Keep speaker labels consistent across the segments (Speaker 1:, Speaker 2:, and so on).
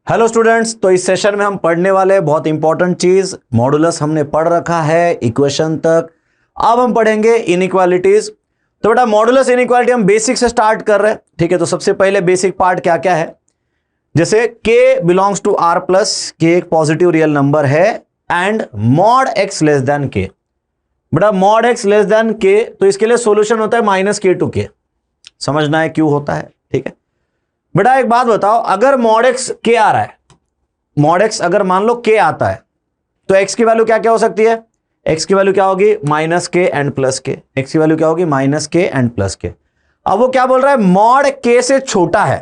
Speaker 1: Hello students, तो इस session में हम पढ़ने वाले बहुत इंपॉर्टेंट चीज मॉडुलस हमने पढ़ रखा है इक्वेशन तक। अब हम पढ़ेंगे इनइक्वालिटीज। तो बेटा मॉडुलस इनइक्वालिटी हम बेसिक से स्टार्ट कर रहे हैं, ठीक है। तो सबसे पहले बेसिक पार्ट क्या क्या है, जैसे k belongs to r plus k एक पॉजिटिव रियल नंबर है and mod x less than k। बेटा mod x less than k, तो इसके लिए सॉल्यूशन होता है माइनस k टू k। समझना है क्यों होता है, ठीक है। बेटा एक बात बताओ, अगर मॉड x k आ रहा है, मॉड x अगर मान लो k आता है, तो x की वैल्यू क्या क्या हो सकती है, x की वैल्यू क्या होगी minus k and plus k। x की वैल्यू क्या होगी minus k and plus k। अब वो क्या बोल रहा है, मॉड k से छोटा है।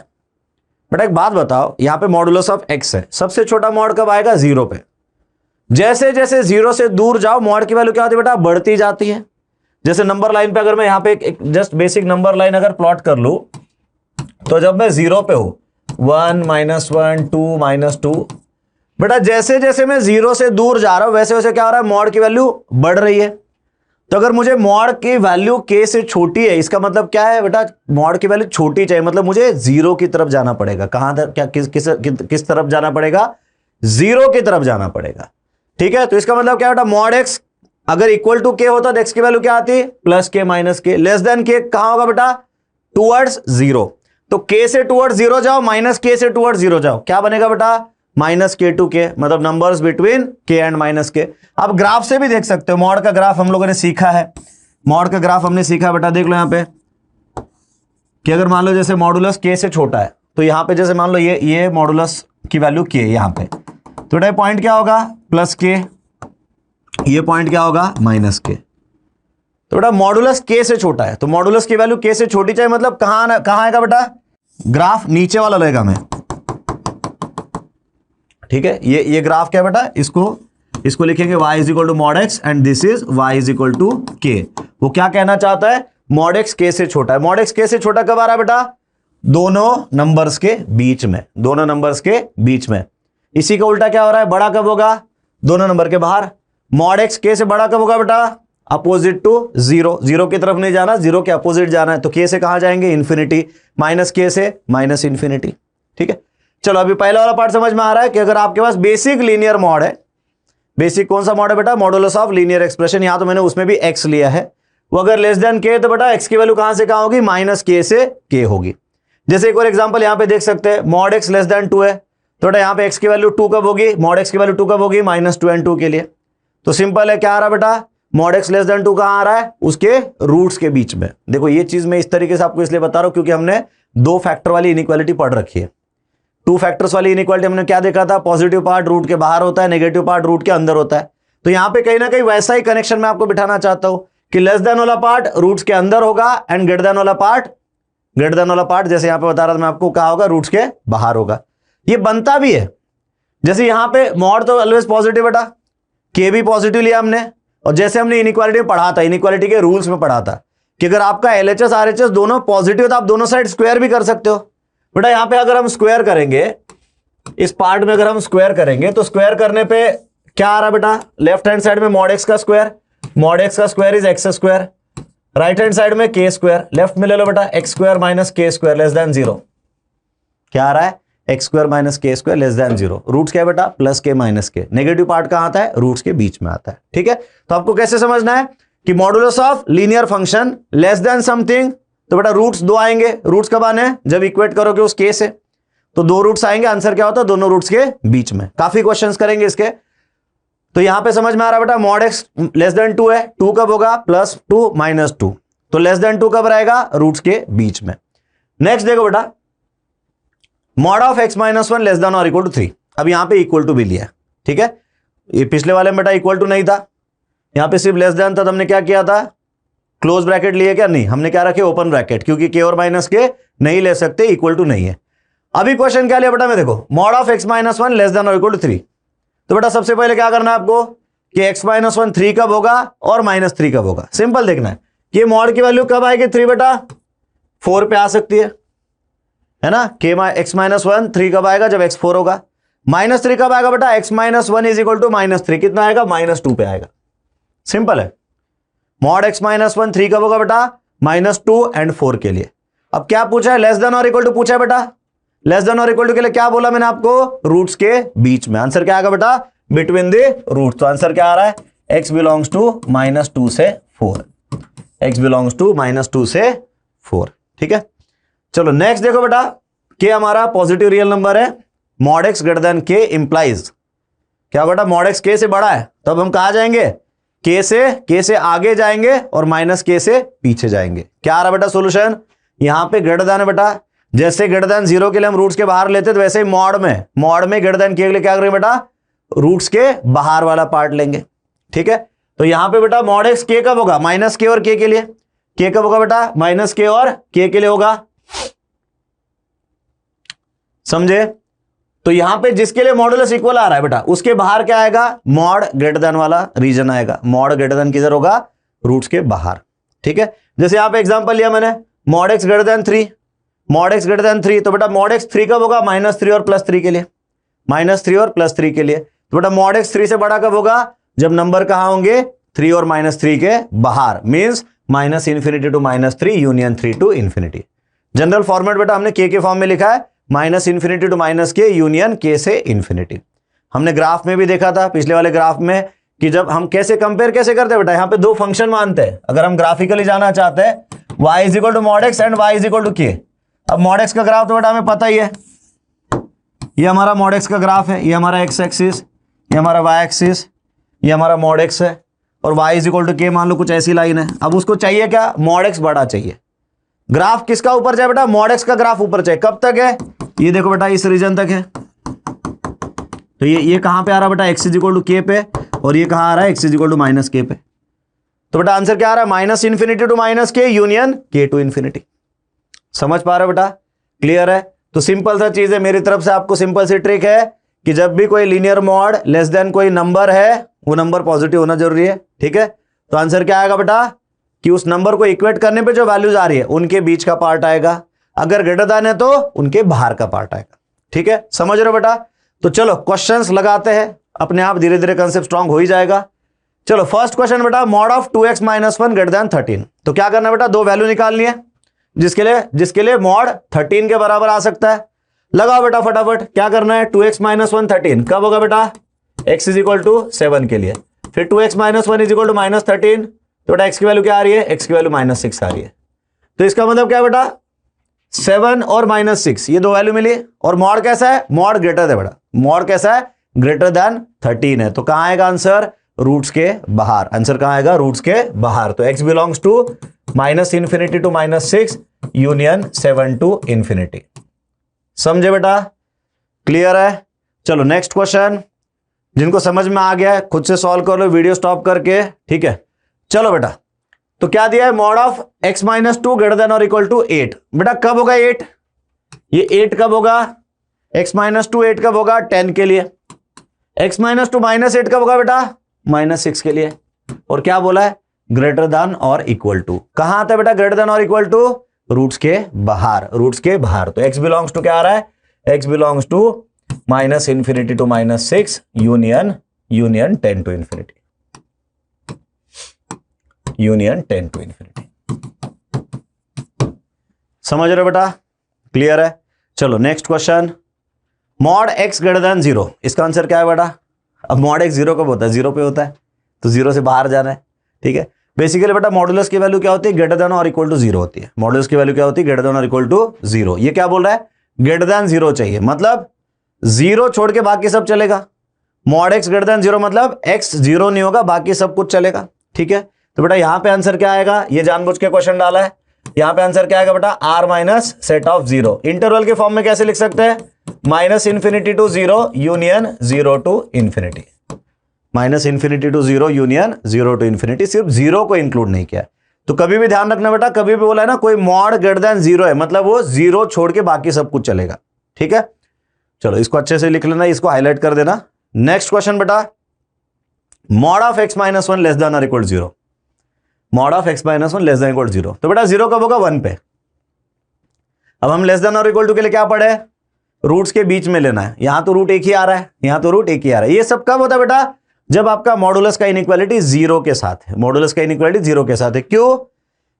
Speaker 1: बेटा एक बात बताओ, यहां पे मॉडुलस ऑफ x है, सबसे छोटा मॉड कब आएगा, जीरो पे। जैसे जैसे जीरो से दूर जाओ मॉड की वैल्यू क्या होती है बेटा, बढ़ती जाती है। जैसे नंबर लाइन पे अगर मैं यहां पे एक जस्ट बेसिक नंबर लाइन अगर प्लॉट कर लू, तो जब मैं जीरो पे हूं 1 -1 2 -2, बेटा जैसे जैसे मैं जीरो से दूर जा रहा हूं वैसे वैसे क्या हो रहा है, मॉड की वैल्यू बढ़ रही है। तो अगर मुझे मॉड की वैल्यू k से छोटी है, इसका मतलब क्या है बेटा, मॉड की वैल्यू छोटी चाहिए, मतलब मुझे जीरो की तरफ जाना पड़ेगा। कहां तक, क्या किस तरफ जाना पड़ेगा, जीरो की तरफ जाना पड़ेगा, ठीक है। तो इसका मतलब क्या बेटा, मॉड x अगर इक्वल टू k होता तो x की वैल्यू क्या आती, plus k minus k। Less than k कहां होगा बेटा, टूवर्ड्स जीरो। तो k से टूवर्ड्स जीरो जाओ, माइनस k से टूवर्ड्स जीरो जाओ, क्या बनेगा बेटा, माइनस k टू k, मतलब numbers between k and minus k। आप ग्राफ से भी देख सकते हो, मॉड का ग्राफ हम लोगों ने सीखा है, मॉड का ग्राफ हमने सीखा बेटा। देख लो यहां पे कि अगर मान लो जैसे मॉडुलस k से छोटा है, तो यहां पे जैसे मान लो ये मॉडुलस की वैल्यू k यहां पे, तो बेटा पॉइंट क्या होगा प्लस k, ये पॉइंट क्या होगा माइनस k। तो बेटा मॉडुलस k से छोटा है, तो मॉडुलस की वैल्यू k से छोटी चाहिए, मतलब कहां आएगा बेटा, ग्राफ नीचे वाला लेगा मैं, ठीक है। ये ग्राफ क्या है बेटा, इसको लिखेंगे y is equal to mod x and this is y is equal to k। वो क्या कहना चाहता है, मॉड x k से छोटा है। मॉड x k से छोटा कब आ रहा है बेटा, दोनों नंबर्स के बीच में, दोनों नंबर्स के बीच में। इसी का उल्टा क्या हो रहा है, बड़ा कब होगा, दोनों नंबर के बाहर। मॉड x k से बड़ा कब होगा बेटा, अपोजिट टू जीरो, जीरो की तरफ नहीं जाना, जीरो के अपोजिट जाना है। तो k से कहां जाएंगे, इंफिनिटी, माइनस k से माइनस इंफिनिटी, ठीक है। चलो अभी पहला वाला पार्ट समझ में आ रहा है कि अगर आपके पास बेसिक लीनियर मॉड है, बेसिक कौन सा मॉड है बेटा, मॉडुलस ऑफ लीनियर एक्सप्रेशन, यहां तो मैंने उसमें भी x लिया है, वो अगर लेस देन k, तो बेटा x की वैल्यू कहां से कहां होगी, माइनस k से k होगी। जैसे एक और एग्जांपल यहां पे देख सकते हैं, मॉड x लेस देन 2 है, तो बेटा यहां पे x की वैल्यू 2 कब होगी, मॉड x की वैल्यू 2 कब होगी, माइनस 2 एंड 2 के लिए। तो सिंपल है, क्या आ रहा है बेटा, मॉड x लेस देन 2 कहां आ रहा है, उसके रूट्स के बीच में। देखो ये चीज मैं इस तरीके से आपको इसलिए बता रहा हूं क्योंकि हमने दो फैक्टर वाली इनइक्वालिटी पढ़ रखी है। टू फैक्टर्स वाली इनइक्वालिटी हमने क्या देखा था, पॉजिटिव पार्ट रूट के बाहर होता है, नेगेटिव पार्ट रूट के अंदर होता है। तो यहां पे कहीं ना कहीं वैसा ही कनेक्शन मैं आपको बिठाना चाहता हूं कि लेस देन वाला पार्ट रूट्स के अंदर होगा एंड ग्रेटर देन वाला पार्ट जैसे यहां पे बता रहा था मैं आपको, कहा होगा, रूट्स के बाहर होगा। ये बनता भी है, जैसे यहां पे मॉड तो ऑलवेज पॉजिटिव बेटा, के भी पॉजिटिव लिया हमने, और जैसे हमने इनइक्वालिटी में पढ़ा था, इनइक्वालिटी के रूल्स में पढ़ा था कि अगर आपका एलएचएस आरएचएस दोनों पॉजिटिव तो आप दोनों साइड स्क्वायर भी कर सकते हो। बेटा यहां पे अगर हम स्क्वायर करेंगे, इस पार्ट में अगर हम स्क्वायर करेंगे, तो स्क्वायर करने पे क्या आ रहा है बेटा, लेफ्ट हैंड साइड में मॉड एक्स का स्क्वायर, मॉड एक्स का square is x square, right hand side में के स्क्वायर, लेफ्ट में ले लो बेटा x square minus k square less than zero. क्या आ रहा है, x square minus k square less than zero. Roots क्या है बेटा, प्लस के माइनस के। नेगेटिव पार्ट कहां आता है, रूट्स के बीच में आता है, ठीक है। तो आपको कैसे समझना है कि modulus of linear function less than something, तो बेटा रूट्स दो आएंगे। रूट्स कब आने हैं, जब इक्वेट करोगे उस के से, तो दो रूट्स आएंगे। आंसर क्या होता है, दोनों रूट्स के बीच में। काफी क्वेश्चंस करेंगे इसके। तो यहां पे समझ में आ रहा है बेटा, मॉड एक्स लेस देन 2 है, 2 कब होगा, प्लस 2 माइनस 2, तो लेस देन 2 कब रहेगा, रूट्स के बीच में। नेक्स्ट देखो बेटा, mod of x minus 1 less than और इक्वल टू 3। अब यहां पे इक्वल टू भी लिया, ठीक है। ये पिछले वाले में बेटा इक्वल टू नहीं था, यहां पे सिर्फ लेस देन था, तो हमने क्या किया था, क्लोज ब्रैकेट लिए क्या, नहीं, हमने क्या रखे, ओपन ब्रैकेट, क्योंकि के और माइनस के नहीं ले सकते, इक्वल टू नहीं है। अभी क्वेश्चन क्या लिया बेटा में, देखो mod of x minus 1 less than और इक्वल टू 3। तो बेटा सबसे पहले क्या करना है आपको कि x माइनस 1 3 कब होगा और माइनस 3 कब होगा। सिंपल देखना है कि मॉड की वैल्यू कब आएगी, 3 बेटा 4 पे आ सकती है ना। के x माइनस 1 3 कब आएगा, जब x 4 होगा। माइनस 3 कब आएगा बेटा, x minus 1 is equal to minus 3, कितना आएगा, माइनस 2 पे आएगा। सिंपल है, मॉड x माइनस 1 3 कब होगा बेटा, माइनस 2 एंड 4 के लिए। अब क्या पूछा है, लेस देन और इक्वल टू पूछा है बेटा, लेस देन और इक्वल टू के लिए क्या बोला मैंने आपको, रूट्स के बीच में। आंसर क्या आएगा बेटा, बिटवीन द रूट। तो आंसर क्या आ रहा है, x बिलोंग्स टू -2 से 4, x बिलोंग्स टू -2 से 4। ठीक है, चलो नेक्स्ट देखो बेटा, के हमारा पॉजिटिव रियल नंबर है, मॉड x ग्रेटर देन के इंप्लाइज क्या बेटा, मॉड x के से बड़ा है, तब हम कहा जाएंगे, के से आगे जाएंगे और माइनस के से पीछे जाएंगे। क्या आ रहा बेटा सोल्यूशन, यहां पे ग्रेटर देन है बेटा, जैसे ग्रेटर देन 0 के लिए हम रूट्स के बाहर लेते तो वैसे ही मॉड में ग्रेटर देन के लिए क्या करेंगे बेटा, रूट्स के बाहर वाला पार्ट लेंगे। ठीक है, तो यहां पे बेटा मॉड x के कब होगा, माइनस के और के के लिए, के कब होगा बेटा, माइनस के और के लिए होगा, समझे। तो यहां पे जिसके लिए मॉडुलस इक्वल आ रहा है बेटा, उसके बाहर क्या आएगा, मॉड ग्रेटर देन वाला रीजन आएगा। मॉड ग्रेटर देन किधर होगा, रूट्स के बाहर। ठीक है, जैसे यहां पे एग्जांपल लिया मैंने, mod x greater then 3, mod x greater then 3, तो बेटा मॉड x 3 कब होगा, -3 और +3 के लिए, -3 और +3 के लिए। तो बेटा मॉड x 3 से बड़ा कब होगा, जब नंबर कहां होंगे, 3 और -3 के बाहर, means -∞ to -3 union 3 to infinity. General format बेटा हमने के फॉर्म में लिखा है, -∞ टू -k यूनियन के से इन्फिनिटी। हमने ग्राफ में भी देखा था पिछले वाले ग्राफ में कि जब हम कैसे कंपेयर कैसे करते हैं बेटा, यहां पे दो फंक्शन मानते हैं। अगर हम ग्राफिकली जाना चाहते हैं, y is equal to mod x and y is equal to k। अब मॉड x का ग्राफ तो बेटा हमें पता ही है, ये हमारा मॉड x का ग्राफ है, ये हमारा x एक्सिस, ये हमारा y एक्सिस, ये हमारा मॉड x है, और y is equal to k मान लो कुछ ऐसी लाइन है। अब उसको चाहिए क्या, मॉड x बड़ा चाहिए। ग्राफ किसका ऊपर जाए बेटा, मॉड x का ग्राफ ऊपर चाहिए। कब तक है, ये देखो बेटा इस रीजन तक है। तो ये कहां पे आ रहा है बेटा, x is equal to k पे, और ये कहां आ रहा है, x is equal to -k पे। तो बेटा आंसर क्या आ रहा है, -∞ to -k union k to infinity. समझ पा रहे हो बेटा, क्लियर है। तो सिंपल सा चीज है, मेरी तरफ से आपको सिंपल सी ट्रिक है कि जब भी कोई लीनियर मॉड लेस देन कोई नंबर है, वो नंबर पॉजिटिव होना जरूरी है। ठीक है, तो आंसर क्या आएगा बेटा, कि उस नंबर को इक्वेट करने पे जो वैल्यूज आ रही है उनके बीच का पार्ट आएगा, अगर ग्रेटर देन है तो उनके बाहर का पार्ट आएगा। ठीक है, समझ रहे हो बेटा। तो चलो क्वेश्चंस लगाते हैं, अपने आप धीरे धीरे कंसेप्ट स्ट्रांग हो ही जाएगा। चलो फर्स्ट क्वेश्चन बेटा, mod of 2x - 1 greater then 13। तो क्या करना बेटा, दो वैल्यू निकालनी है, जिसके लिए मॉड 13 के बराबर आ सकता है। लगाओ बेटा फटाफट, क्या करना है, 2x - 1 13 कब होगा बेटा, x इज इक्वल टू 7 के लिए। फिर 2x - 1 इज इक्वल टू -13, तो बेटा x की वैल्यू क्या आ रही है, x की वैल्यू -6 आ रही है। तो इसका मतलब क्या बेटा, 7 और -6 ये दो वैल्यू मिली, और मॉड कैसा है, मॉड ग्रेटर है बेटा, मॉड कैसा है, ग्रेटर देन 13 है। तो कहां आएगा आंसर, रूट्स के बाहर। आंसर कहां आएगा, रूट्स के बाहर। तो x belongs to -∞ to -6 union 7 to infinity. समझे बेटा, क्लियर है। चलो नेक्स्ट क्वेश्चन, जिनको समझ में आ गया है खुद से सॉल्व कर लो वीडियो स्टॉप करके। ठीक है, चलो बेटा, तो क्या दिया है, mod of x - 2 greater than और इक्वल टू 8। बेटा कब होगा 8, ये 8 कब होगा, x - 2 8 कब होगा, 10 के लिए। x - 2 -8 कब होगा बेटा, -6 के लिए। और क्या बोला है, ग्रेटर देन और इक्वल टू। कहां आता है बेटा ग्रेटर देन और इक्वल टू, रूट्स के बाहर, रूट्स के बाहर। तो x बिलोंग्स टू क्या आ रहा है, x belongs to -∞ to -6 union 10 to infinity, union 10 to infinity. समझ रहे हो बेटा, क्लियर है। चलो next question, mod x greater than 0। इसका आंसर क्या है बेटा, अब मॉड x 0 कब होता है, 0 पे होता है, तो 0 से बाहर जाना है। ठीक है, बेसिकली बेटा मॉडुलस की वैल्यू क्या होती है, ग्रेटर देन और इक्वल टू 0 होती है। मॉडुलस की वैल्यू क्या होती है, ग्रेटर देन और इक्वल टू 0। ये क्या बोल रहा है, ग्रेटर देन 0 चाहिए, मतलब 0 छोड़ के बाकी सब चलेगा। मॉड x ग्रेटर देन 0 मतलब x 0 नहीं होगा, बाकी सब कुछ चलेगा। ठीक है, तो बेटा यहां पे आंसर क्या आएगा, ये जानबूझ के क्वेश्चन डाला है, यहां पे आंसर क्या आएगा बेटा, r minus set of 0। Interval के फॉर्म में कैसे लिख सकते हैं, -∞ to 0 union 0 to infinity, -∞ to 0 union 0 to infinity, सिर्फ 0 को इंक्लूड नहीं किया। तो कभी भी ध्यान रखना बेटा, कभी भी बोला है ना कोई मॉड ग्रेटर देन 0 है, मतलब वो 0 छोड़ के बाकी सब कुछ चलेगा। ठीक है, चलो इसको अच्छे से लिख लेना, इसको हाईलाइट कर देना। नेक्स्ट क्वेश्चन बेटा, mod of x - 1 less than और equal 0। Mod of x - 1 less than equal 0, तो बेटा 0 कब होगा, 1 पे। अब हम लेस देन और इक्वल टू के लिए क्या पढ़े, रूट्स के बीच में लेना है। यहां तो रूट एक ही आ रहा है, यहां तो रूट एक ही आ रहा है। ये सब कब होता है बेटा, जब आपका मॉडुलस का इनइक्वालिटी 0 के साथ है। मॉडुलस का इनइक्वालिटी 0 के साथ है, क्यों,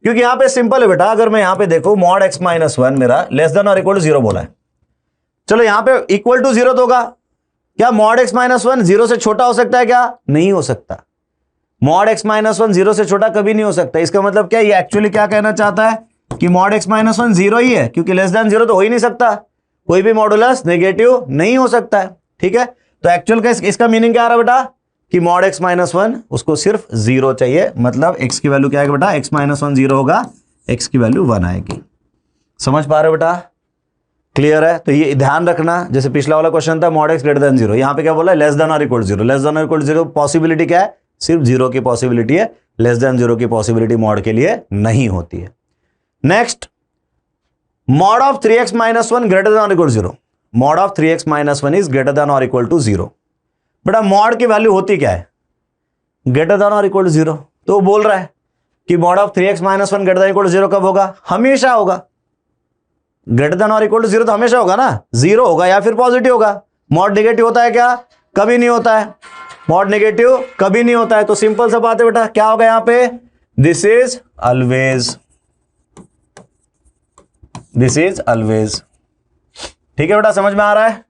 Speaker 1: क्योंकि यहां पे सिंपल है बेटा, अगर मैं यहां पे देखूं मॉड x - 1 मेरा लेस देन और इक्वल टू 0 बोला है, चलो यहां पे इक्वल टू 0 तो होगा। क्या मॉड x माइनस 1 0 से छोटा हो सकता है? क्या नहीं हो सकता। मॉड x माइनस 1 0 से छोटा कभी नहीं हो सकता। इसका मतलब क्या, ये एक्चुअली क्या कहना चाहता है कि मॉड x माइनस 1 0 ही है, क्योंकि लेस देन 0 तो हो ही नहीं सकता, कोई भी मॉडुलस नेगेटिव नहीं हो सकता है। ठीक है, तो एक्चुअल का इसका मीनिंग क्या आ रहा है बेटा कि मॉड x माइनस 1 उसको सिर्फ 0 चाहिए, मतलब x की वैल्यू क्या आएगी बेटा, x माइनस 1 0 होगा, x की वैल्यू 1 आएगी। समझ पा रहे हो बेटा? क्लियर है? तो ये ध्यान रखना, जैसे पिछला वाला क्वेश्चन था मॉड x ग्रेटर देन 0, यहां पे क्या बोला, लेस देन और इक्वल 0। लेस देन और इक्वल 0 पॉसिबिलिटी क्या है, सिर्फ 0 की पॉसिबिलिटी है, लेस देन 0 की पॉसिबिलिटी मॉड के लिए नहीं होती है। Next, mod of 3x minus 1 greater than और equal 0। Mod of 3x minus 1 is greater than और इक्वल टू 0। बेटा मॉड की वैल्यू होती क्या है, ग्रेटर देन और इक्वल टू 0। तो वो बोल रहा है कि mod of 3x minus 1 greater than equal to 0 कब होगा, हमेशा होगा। ग्रेटर देन और इक्वल टू 0 तो हमेशा होगा ना, 0 होगा या फिर पॉजिटिव होगा। मॉड नेगेटिव होता है क्या, कभी नहीं होता है। मॉड नेगेटिव कभी नहीं होता है। तो सिंपल सा बात है बेटा, क्या होगा यहां पे, this is always, this is always. ठीक है बेटा, समझ में आ रहा है?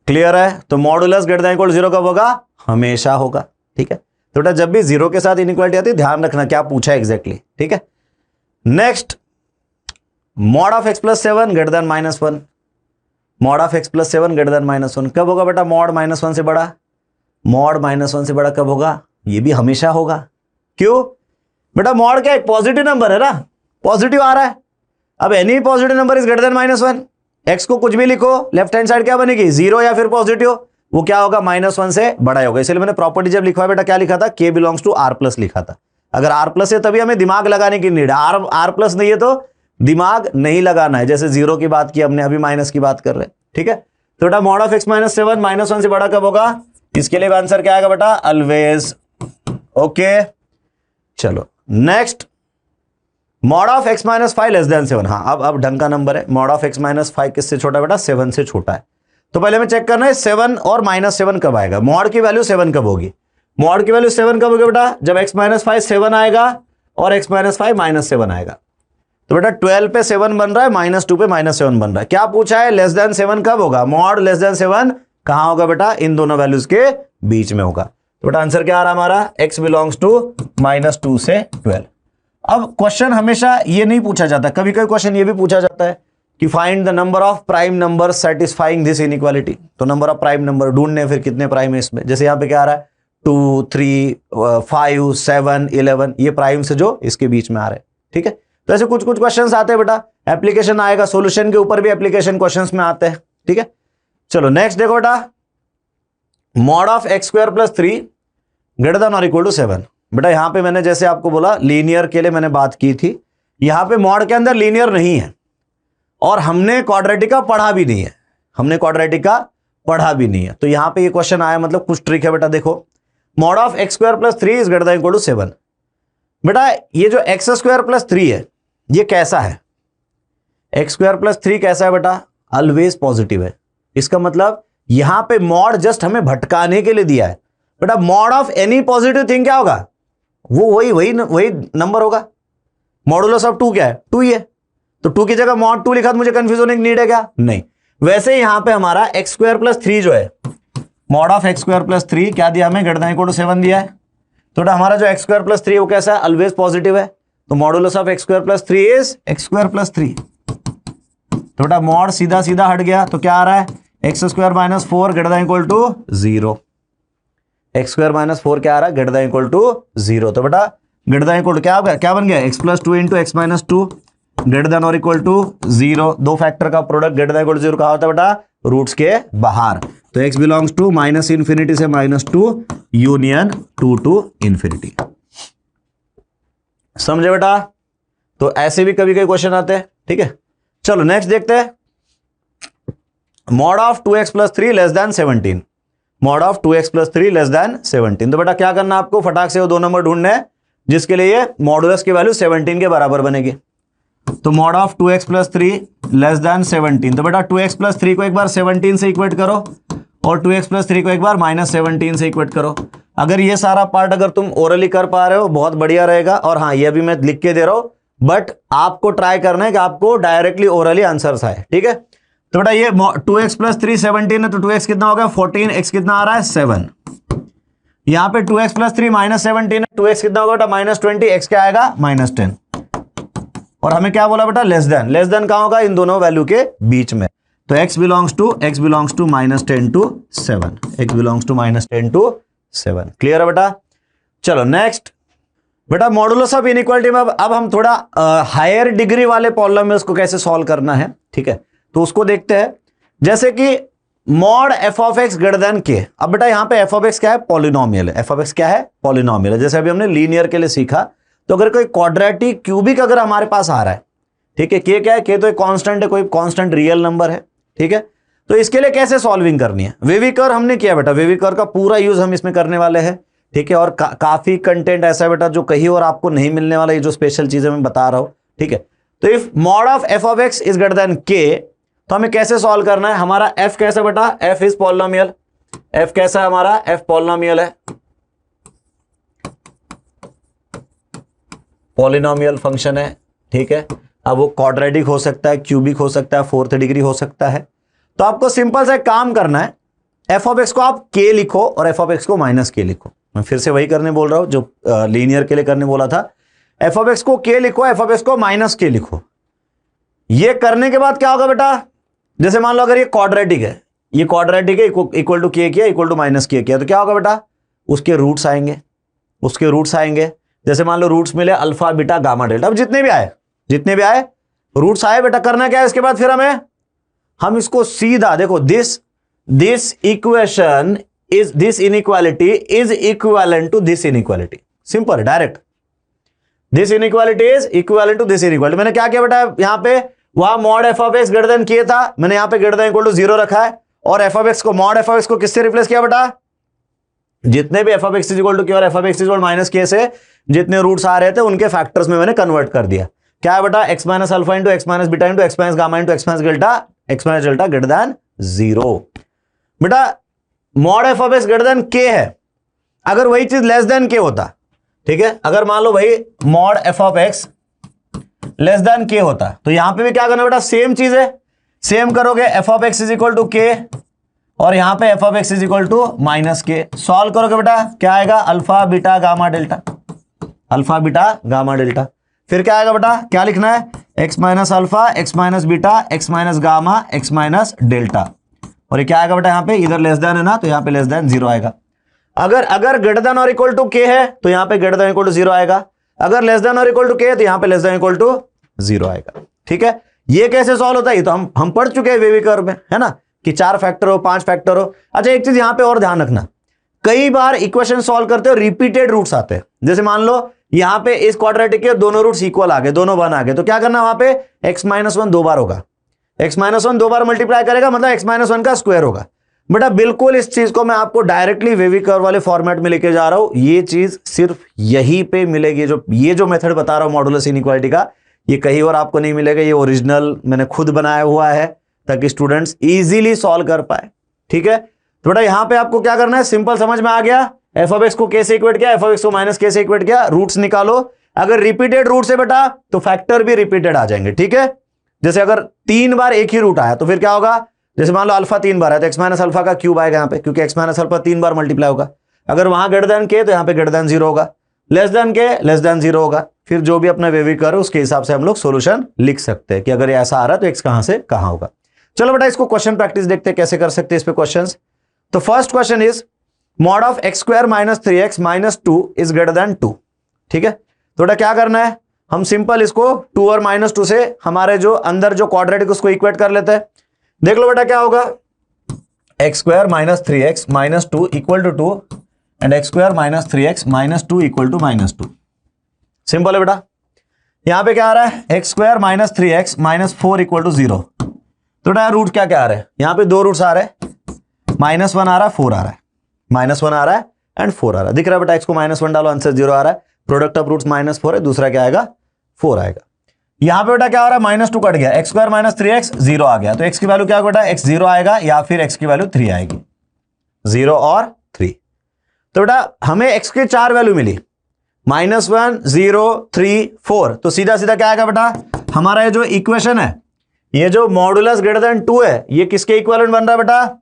Speaker 1: क्लियर है? तो modulus greater than equal to 0 कब होगा, हमेशा होगा। ठीक है, तो बेटा जब भी 0 के साथ इनइक्वालिटी आती है ध्यान रखना क्या पूछा एग्जैक्टली। ठीक है, next, mod of x plus 7 greater than minus 1। Mod of x plus 7 greater than minus 1 कब होगा बेटा, मॉड माइनस 1 से बड़ा। मॉड माइनस 1 से बड़ा कब होगा, ये भी हमेशा होगा। क्यों बेटा, मॉड क्या एक पॉजिटिव नंबर है ना, पॉजिटिव आ रहा है। अब any positive number is greater then minus 1, x को कुछ भी लिखो, लेफ्ट हैंड साइड क्या बनेगी, 0 या फिर पॉजिटिव, वो क्या होगा, माइनस 1 से बड़ा ही होगा। इसलिए मैंने प्रॉपर्टी जब लिखवा बेटा क्या लिखा था, k belongs to r plus लिखा था। अगर r प्लस है तभी हमें दिमाग लगाने की नीड है, r प्लस नहीं है तो दिमाग नहीं लगाना है। जैसे 0 की बात की हमने, अभी माइनस की बात कर रहे हैं। ठीक है, तो बेटा mod of x minus 7 minus 1 से बड़ा कब होगा, इसके लिए आंसर क्या आएगा बेटा, ऑलवेज। ओके, चलो next, mod of x minus 5 less than 7। हाँ, अब ढंग का नंबर है। मॉड ऑफ x माइनस 5 किससे छोटा बेटा, 7 से छोटा है। तो पहले हमें चेक करना है 7 और माइनस 7 कब आएगा, मॉड की वैल्यू 7 कब होगी। मॉड की वैल्यू 7 कब होगी बेटा, जब x माइनस 5 7 आएगा और x माइनस 5 माइनस 7 आएगा। तो बेटा 12 पे 7 बन रहा है, माइनस 2 पे माइनस 7 बन रहा है। क्या पूछा है, लेस देन 7 कब होगा, मॉड लेस देन 7 कहां होगा बेटा, इन दोनों वैल्यूज के बीच में होगा। तो बेटा आंसर क्या आ रहा है हमारा, x बिलोंग्स टू माइनस 2 से 12। अब क्वेश्चन हमेशा ये नहीं पूछा जाता, कभी कभी क्वेश्चन ये भी पूछा जाता है कि find the number of prime number satisfying this inequality. तो नंबर ऑफ प्राइम नंबर ढूंढने, फिर कितने प्राइम है इसमें। जैसे यहां पे क्या आ रहा है, 2 3 5 7 11, ये प्राइम से जो इसके बीच में आ रहे हैं। ठीक है, तो ऐसे कुछ कुछ क्वेश्चंस आते हैं बेटा, एप्लीकेशन आएगा, सॉल्यूशन के ऊपर भी एप्लीकेशन क्वेश्चंस में आते हैं। ठीक है, चलो नेक्स्ट देखो बेटा, mod of x square plus 3 greater than और इक्वल टू 7। बेटा यहां पे मैंने जैसे आपको बोला लीनियर के लिए मैंने बात की थी, यहां पे मॉड के अंदर लीनियर नहीं है और हमने क्वाड्रेटिक का पढ़ा भी नहीं है, हमने क्वाड्रेटिक का पढ़ा भी नहीं है। तो यहां पे ये क्वेश्चन आया, मतलब कुछ ट्रिक है बेटा। देखो, mod of x square plus 3 is greater than equal to 7। बेटा ये जो x स्क्वायर प्लस 3 है ये कैसा है, x स्क्वायर प्लस 3 कैसा है बेटा, ऑलवेज पॉजिटिव है। इसका मतलब यहां पे मॉड जस्ट हमें भटकाने के लिए दिया है। बेटा mod of any positive thing क्या होगा, वो वही नंबर होगा। मॉडुलस ऑफ 2 क्या है, 2 ही है। तो 2 की जगह मॉड 2 लिखा तो मुझे कंफ्यूज होने की नीड है क्या, नहीं। वैसे यहां पे हमारा x स्क्वायर प्लस 3 जो है, mod of x square plus 3 क्या दिया हमें, ग्रेटर देन इक्वल टू 7 दिया है। तो हमारा जो x स्क्वायर प्लस 3 वो कैसा है, ऑलवेज पॉजिटिव है। तो modulus of x square plus 3 is x square plus 3। तो बेटा मॉड सीधा सीधा हट गया, तो क्या आ रहा है, x square minus 4 greater than equal to 0। x square minus 4 क्या आ रहा है, ग्रेटर देन इक्वल टू 0। तो बेटा ग्रेटर देन इक्वल टू क्या बन गया, x plus 2 into x minus 2 greater than और इक्वल टू 0। दो फैक्टर का product greater than equal to 0 कहा होता है बेटा, रूट्स के बाहर। तो x belongs to minus infinity से माइनस 2 यूनियन 2 टू इन्फिनिटी। समझे बेटा? तो ऐसे भी कभी कभी क्वेश्चन आते हैं। ठीक है, चलो नेक्स्ट देखते हैं, mod of 2x plus 3 less than 17। Mod of 2x plus 3 less than 17। तो बेटा क्या करना आपको, फटाक से वो दो नंबर ढूंढने हैं जिसके लिए ये मॉडुलस की वैल्यू 17 के बराबर बनेगी। तो mod of 2x plus 3 less than 17। तो बेटा 2x प्लस 3 को एक बार 17 से इक्वेट करो और 2x प्लस 3 को एक बार माइनस 17 से इक्वेट करो। अगर ये सारा पार्ट अगर तुम ओरली कर पा रहे हो बहुत बढ़िया रहेगा। और हाँ, ये भी मैं लिख के दे रहा हूं, बट आपको ट्राई करना है कि आपको डायरेक्टली ओरली आंसर्स आए। ठीक है, तो बेटा ये 2x प्लस 3 17 है, तो 2x कितना होगा 14, x कितना आ रहा है 7। यहां पे 2x प्लस 3 माइनस 17 है, 2x कितना होगा बेटा माइनस 20, x क्या आएगा माइनस 10। और हमें क्या बोला बेटा लेस देन कहां होगा इन दोनों वैल्यू के बीच में। तो x belongs to minus 10 to 7, x belongs to minus 10 to 7। Clear है बेटा। चलो नेक्स्ट बेटा मॉडुलस ऑफ इनइक्वालिटी में अब हम थोड़ा हायर डिग्री वाले पॉलिनोमियल्स को कैसे सॉल्व करना है, ठीक है, तो उसको देखते हैं। जैसे कि mod f of x greater than के। अब बेटा यहां पे एफ ऑफ एक्स क्या है पॉलिनोमियल है, एफ ऑफ एक्स क्या है पॉलिनोमियल है। जैसे अभी हमने लीनियर के लिए सीखा, तो अगर कोई क्वाड्रेटिक क्यूबिक अगर हमारे पास आ रहा है, ठीक है, के क्या है, के तो एक कांस्टेंट है, कोई कांस्टेंट रियल नंबर है, ठीक है, तो इसके लिए कैसे सॉल्विंग करनी है। वेविकर हमने किया बेटा, वेविकर का पूरा यूज हम इसमें करने वाले हैं, ठीक है, और काफी कंटेंट ऐसा है बेटा जो कहीं और आपको नहीं मिलने वाला, ये जो स्पेशल चीजें मैं बता रहा हूं, ठीक है। तो if mod of F of x is greater than के, तो हमें कैसे सॉल्व करना है। हमारा एफ कैसा बेटा, एफ इज पॉलिनोमियल, एफ कैसा है हमारा, एफ पॉलिनोमियल है, पॉलिनोमियल फंक्शन है, ठीक है। अब वो क्वाड्रेटिक हो सकता है, क्यूबिक हो सकता है, फोर्थ डिग्री हो सकता है। तो आपको सिंपल सा काम करना है, एफ ऑफ एक्स को आप के लिखो और एफ ऑफ एक्स को माइनस के लिखो। मैं फिर से वही करने बोल रहा हूं जो लीनियर के लिए करने बोला था। एफ ऑफ एक्स को के लिखो, एफ ऑफ एक्स को माइनस के लिखो। ये करने के बाद क्या होगा बेटा, जैसे मान लो अगर ये क्वाड्रेटिक है, ये क्वाड्रेटिक है, इक्वल टू के किया, इक्वल टू माइनस के किया, तो क्या होगा बेटा, उसके रूट्स आएंगे, उसके रूट्स आएंगे। जैसे मान लो रूट्स मिले अल्फा बीटा गामा डेल्टा, अब जितने भी आए रूट्स आए बेटा, करना क्या है इसके बाद, फिर हम इसको सीधा देखो, this equation is, this inequality is equivalent to this inequality. Simple है, direct, this inequality is equivalent to this inequality. मैंने क्या किया बेटा, यहां पे वहां mod f of x greater than k था, मैंने यहां पे ग्रेटर देन इक्वल टू 0 रखा है, और एफ ऑफ एक्स को, मॉड एफ ऑफ एक्स को किससे रिप्लेस किया बेटा, जितने भी f of x is equal to k और f of x is equal minus k से जितने रूट्स आ रहे थे उनके फैक्टर्स में मैंने कन्वर्ट कर दिया। क्या है बेटा, x minus alpha into x minus beta into x minus gamma into x minus delta greater than 0। बेटा mod f of x greater than के है, अगर वही चीज लेस देन के होता, ठीक है, अगर मान लो वही mod f of x less than के होता, तो यहां पे भी क्या करना बेटा, सेम चीज है, सेम करोगे, f of x is equal to k और यहां पे f of x is equal to minus k. Solve करोगे बेटा क्या आएगा, alpha beta gamma delta, alpha beta gamma delta. फिर क्या आएगा बेटा, क्या लिखना है, x minus alpha, x minus beta, x minus gamma, x minus delta. और ये क्या आएगा बेटा, यहां पे इधर लेस देन है ना, तो यहां पे लेस देन 0 आएगा। अगर ग्रेटर देन और इक्वल टू के है, तो यहां पे ग्रेटर देन इक्वल टू 0 आएगा। अगर लेस देन और इक्वल टू के है, तो यहां पे लेस देन इक्वल टू 0 आएगा। ठीक है, ये कैसे सॉल्व होता है, ये तो हम पढ़ चुके हैं वेविकर में, है ना, कि 4 फैक्टर हो, 5 फैक्टर हो। अच्छा एक चीज यहां पे और ध्यान रखना, कई बार इक्वेशन सॉल्व करते हो रिपीटेड रूट्स आते हैं। जैसे मान लो यहां पे इस क्वाड्रेटिक के दोनों रूट्स इक्वल आ गए, दोनों 1 आ गए, तो क्या करना, वहां पे x माइनस 1 2 बार होगा, x माइनस 1 2 बार मल्टीप्लाई करेगा, मतलब x माइनस 1 का स्क्वायर होगा। बेटा बिल्कुल इस चीज को मैं आपको डायरेक्टली वेविकर वाले फॉर्मेट में लेके जा रहा हूं, ये चीज सिर्फ यहीं पे मिलेगी। ये जो मेथड बता रहा हूं मॉडुलस इनइक्वालिटी का, ये कहीं और आपको नहीं मिलेगा, ये ओरिजिनल मैंने खुद बनाया हुआ है ताकि स्टूडेंट्स इजीली सॉल्व कर पाए। ठीक है, तो बेटा यहां पे आपको क्या करना है, सिंपल समझ में आ गया, एफ ऑफ एक्स को के से इक्वेट किया, एफ ऑफ एक्स को माइनस के से इक्वेट किया, रूट्स निकालो। अगर रिपीटेड रूट्स है बेटा तो फैक्टर भी रिपीटेड आ जाएंगे। ठीक है, जैसे अगर 3 बार एक ही रूट आया तो फिर क्या होगा, जैसे मान लो अल्फा 3 बार है तो एक्स माइनस अल्फा का क्यूब आएगा यहाँ पे, क्योंकि एक्स माइनस अल्फा 3 बार मल्टीप्लाई होगा। अगर वहां ग्रेटर देन के तो यहाँ पे ग्रेटर देन 0 होगा, लेस देन के लेस देन 0 होगा। फिर जो भी अपना वेविकर है उसके हिसाब से हम लोग सोल्यूशन लिख सकते हैं कि अगर ऐसा आ रहा है तो एक्स कहां से कहां होगा। चलो बेटा इसको क्वेश्चन प्रैक्टिस देखते हैं कैसे कर सकते हैं इस पे क्वेश्चंस। तो first question is mod of x square minus 3x minus 2 is greater then 2। ठीक है, तो बेटा क्या करना है, हम सिंपल इसको 2 और माइनस 2 से हमारे जो अंदर जो क्वाड्रेटिक उसको इक्वेट कर लेते हैं। देख लो बेटा क्या होगा, x square minus 3x minus 2 equal to 2 and x square minus 3x minus 2 equal to minus 2। Simple है बेटा, यहां पे क्या आ रहा है, x square minus 3x minus 4 equal to 0। तो बेटा रूट क्या क्या आ रहा है, यहां पे 2 रूट्स आ रहे हैं, -1 आ रहा है, 4 आ रहा है, -1 आ रहा है एंड 4 आ रहा है। दिख रहा है बेटा, एक्स को -1 डालो, आंसर 0 आ रहा है। प्रोडक्ट ऑफ रूट्स -4 है, दूसरा क्या आएगा 4 आएगा। यहां पे बेटा क्या आ रहा है, -2 कट गया, एक्स स्क्वायर माइनस 3x 0 आ गया, तो एक्स की वैल्यू क्या बेटा, x 0 आएगा या फिर एक्स की वैल्यू 3 आएगी, 0 और 3। तो बेटा हमें एक्स की 4 वैल्यू मिली, -1 0 3 4, तो सीधा सीधा क्या आएगा बेटा, हमारा ये जो इक्वेशन है ये जो मॉडुलस ग्रेटर देन 2 है ये किसके इक्विवेलेंट बन रहा है बेटा?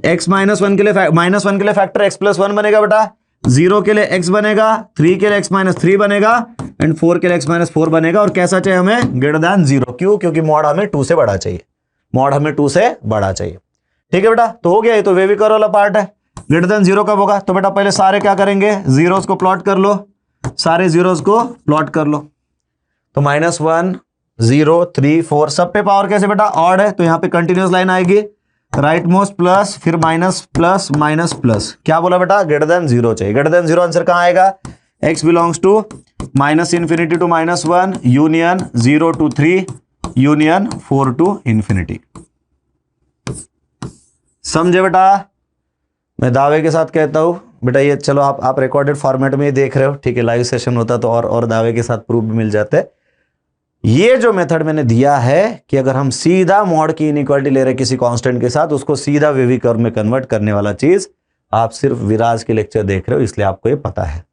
Speaker 1: x -1 के लिए -1 के लिए फैक्टर x + 1 बनेगा बेटा, 0 के लिए x बनेगा, 3 के लिए x - 3 बनेगा एंड 4 के लिए x - 4 बनेगा। और कैसा चाहिए हमें? Greater than 0। क्यों? क्योंकि मॉड हमें 2 से बड़ा चाहिए, मॉड हमें 2 से बड़ा चाहिए। ठीक है बेटा, तो हो गया। ये तो वेविकर वाला पार्ट है। ग्रेटर देन 0 कब होगा? तो बेटा पहले सारे क्या करेंगे? जीरोस को प्लॉट कर लो, सारे जीरोस को प्लॉट कर लो। तो -1 0 3 4 सब पे पावर कैसे बेटा? ऑड है, तो यहां पे कंटिन्यूअस लाइन आएगी, राइट मोस्ट प्लस, फिर माइनस प्लस माइनस प्लस। क्या बोला बेटा? ग्रेटर देन 0 चाहिए। ग्रेटर देन 0 आंसर कहां आएगा? x belongs to -∞ to -1 union 0 to 3 union 4 to ∞। समझे बेटा? मैं दावे के साथ कहता हूं बेटा, ये चलो आप रिकॉर्डेड फॉर्मेट में ही देख रहे हो, ठीक है, लाइव सेशन होता तो और दावे के साथ प्रूफ भी मिल जाते। ये जो मेथड मैंने दिया है कि अगर हम सीधा मॉड की इनइक्वालिटी ले रहे किसी कांस्टेंट के साथ, उसको सीधा वेवी कर्व में कन्वर्ट करने वाला चीज आप सिर्फ विराज के लेक्चर देख रहे हो, इसलिए आपको ये पता है।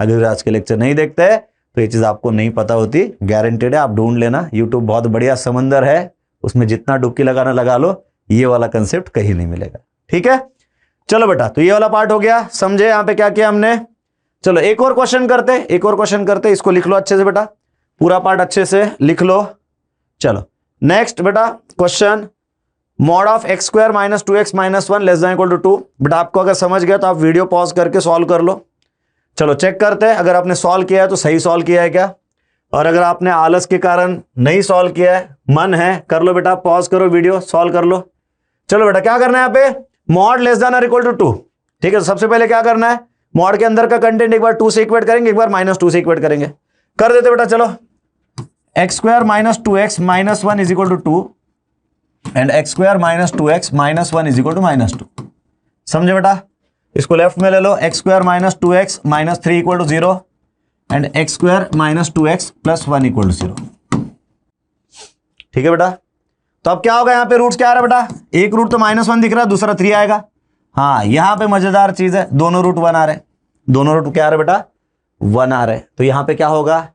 Speaker 1: अगर विराज के लेक्चर नहीं देखते हैं तो ये चीज आपको नहीं पता होती। गारंटेड है, आप ढूंढ लेना, यूट्यूब बहुत बढ़िया समंदर है, उसमें जितना डुबकी लगाना लगा लो, ये वाला कंसेप्ट कहीं नहीं मिलेगा। ठीक है, चलो बेटा, तो ये वाला पार्ट हो गया। समझे यहां पे क्या किया हमने? चलो एक और क्वेश्चन करते, इसको लिख लो अच्छे से बेटा, पूरा पार्ट अच्छे से लिख लो। चलो नेक्स्ट बेटा question, mod of x² - 2x - 1 less than equal to 2। बेटा आपको अगर समझ गया तो आप वीडियो पॉज करके सॉल्व कर लो। चलो चेक करते हैं, अगर आपने सॉल्व किया है तो सही सॉल्व किया है क्या, और अगर आपने आलस के कारण नहीं सॉल्व किया है, मन है, कर लो बेटा, पॉज करो वीडियो, सॉल्व कर लो। चलो बेटा क्या करना है यहाँ पे? मॉड लेस देन और इक्वल टू 2। ठीक है, तो सबसे पहले क्या करना है? मॉड के अंदर का कंटेंट एक बार 2 से इक्वेट करेंगे, एक बार -2 से इक्वेट करेंगे। कर देते बेटा, चलो x² - 2x - 1 is equal to 2 and x² - 2x - 1 is equal to -2। समझे बेटा? इसको लेफ्ट में ले लो, x² - 2x - 3 equal to 0 and x² - 2x + 1 equal to 0। ठीक है बेटा, तो अब क्या होगा? यहां पे रूट्स क्या आ रहा है बेटा? एक रूट तो -1 दिख रहा है, दूसरा 3 आएगा। हाँ, यहां पे मजेदार चीज है, दोनों रूट 1 आ रहे हैं, दोनों रूट क्या आ रहे बेटा? 1 आ रहे हैं। तो यहां पे क्या होगा?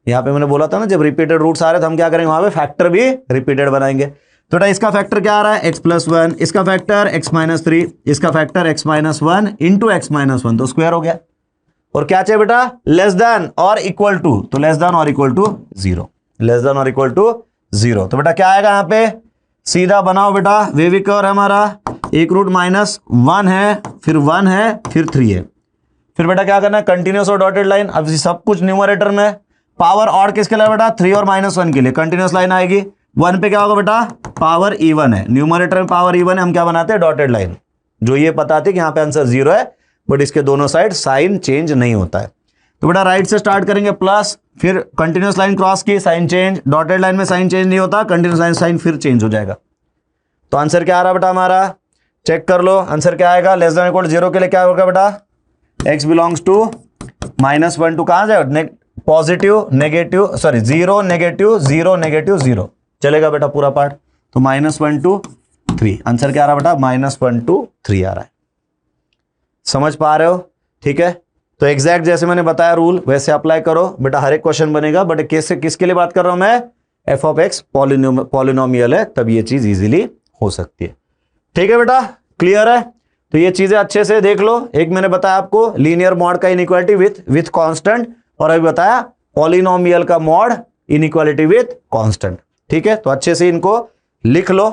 Speaker 1: यहां पे मैंने बोला था ना, जब रिपीटेड रूट्स आ रहे तो हम क्या करेंगे? वहां पे फैक्टर भी रिपीटेड बनाएंगे। तो बेटा इसका फैक्टर क्या आ रहा है? x + 1, इसका फैक्टर x - 3, इसका फैक्टर x - 1 इंटू x - 1, तो स्क्वायर हो गया। और क्या चाहिए बेटा? लेस देन और इक्वल टू, तो लेस देन और इक्वल टू 0, लेस देन और इक्वल टू 0। तो बेटा क्या आएगा यहाँ पे? सीधा बनाओ बेटा, वेवी कर्व हमारा एक रूट -1 है, फिर 1 है, फिर 3 है। फिर बेटा क्या करना है? कंटिन्यूअस और डॉटेड लाइन। अब सब कुछ न्यूमरेटर में, पावर और किसके लिए बेटा? 3 और -1 के लिए कंटिन्यूअस लाइन आएगी। 1 पे क्या होगा बेटा? पावर इवन है, न्यूमरेटर में पावर इवन है, हम क्या बनाते हैं? Dotted line. जो ये बताते कि यहाँ पे आंसर 0 है, बट इसके दोनों साइड साइन चेंज नहीं होता है। तो बेटा राइट से स्टार्ट करेंगे प्लस, फिर कंटिन्यूअस लाइन क्रॉस की, साइन चेंज, डॉटेड लाइन में साइन चेंज नहीं होता, कंटिन्यूअस लाइन साइन फिर चेंज हो जाएगा। तो आंसर क्या आ रहा बेटा हमारा? चेक कर लो, आंसर क्या आएगा? लेस देन इक्वल 0 के लिए क्या होगा बेटा? x बिलोंग्स टू -1 टू कहां जाए? Positive negative, sorry 0 negative 0 negative 0 चलेगा बेटा पूरा पार्ट। तो -1 to 3 आंसर क्या आ रहा है बेटा? -1 to 3 आ रहा है। समझ पा रहे हो? ठीक है, तो एग्जैक्ट जैसे मैंने बताया रूल वैसे अप्लाई करो बेटा, हर एक क्वेश्चन बनेगा। बट किसके लिए बात कर रहा हूं मैं? f(x) पॉलिनोमियल है, तब ये चीज इजीली हो सकती है। ठीक है बेटा, क्लियर है? तो ये चीजें अच्छे से देख लो। एक मैंने बताया आपको लीनियर मॉड का इनइक्वालिटी विथ कांस्टेंट, और अभी बताया पॉलिनोमियल का मॉड इनइक्वालिटी विथ कांस्टेंट। ठीक है, तो अच्छे से इनको लिख लो।